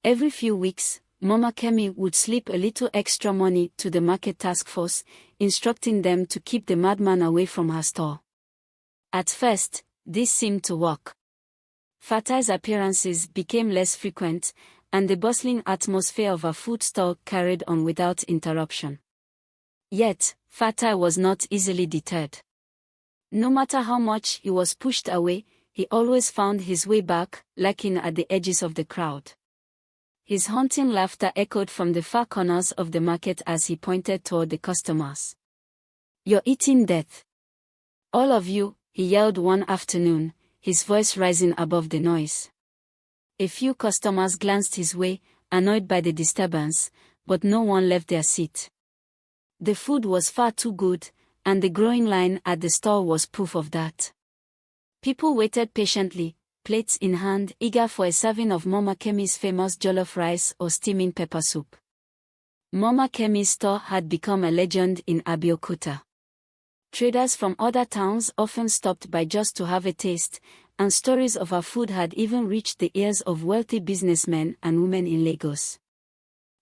Every few weeks, Mama Kemi would slip a little extra money to the market task force, instructing them to keep the madman away from her store. At first, this seemed to work. FolkTales appearances became less frequent, and the bustling atmosphere of her food stall carried on without interruption. Yet, FolkTales was not easily deterred. No matter how much he was pushed away, he always found his way back, lurking at the edges of the crowd. His haunting laughter echoed from the far corners of the market as he pointed toward the customers. "You're eating death. All of you," he yelled one afternoon, his voice rising above the noise. A few customers glanced his way, annoyed by the disturbance, but no one left their seat. The food was far too good, and the growing line at the store was proof of that. People waited patiently, plates in hand, eager for a serving of Mama Kemi's famous jollof rice or steaming pepper soup. Mama Kemi's store had become a legend in Abeokuta. Traders from other towns often stopped by just to have a taste, and stories of her food had even reached the ears of wealthy businessmen and women in Lagos.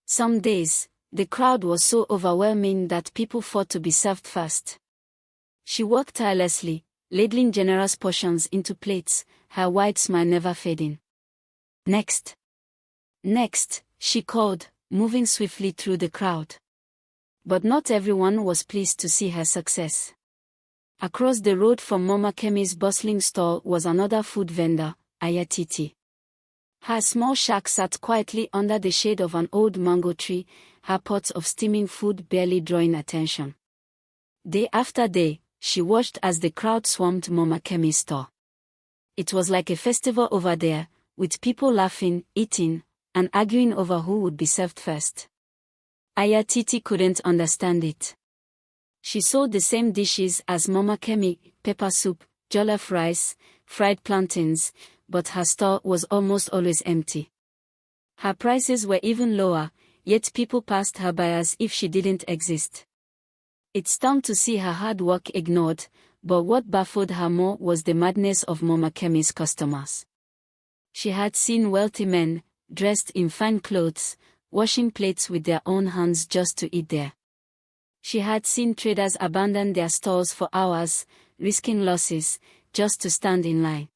Some days, the crowd was so overwhelming that people fought to be served first. She worked tirelessly, ladling generous portions into plates, her wide smile never fading. "Next! Next!" she called, moving swiftly through the crowd. But not everyone was pleased to see her success. Across the road from Mama Kemi's bustling stall was another food vendor, Iya Titi. Her small shack sat quietly under the shade of an old mango tree, her pots of steaming food barely drawing attention. Day after day, she watched as the crowd swarmed Mama Kemi's store. It was like a festival over there, with people laughing, eating, and arguing over who would be served first. Iya Titi couldn't understand it. She sold the same dishes as Mama Kemi: pepper soup, jollof rice, fried plantains, but her store was almost always empty. Her prices were even lower, yet people passed her by as if she didn't exist. It stung to see her hard work ignored, but what baffled her more was the madness of Mama Kemi's customers. She had seen wealthy men, dressed in fine clothes, washing plates with their own hands just to eat there. She had seen traders abandon their stores for hours, risking losses, just to stand in line.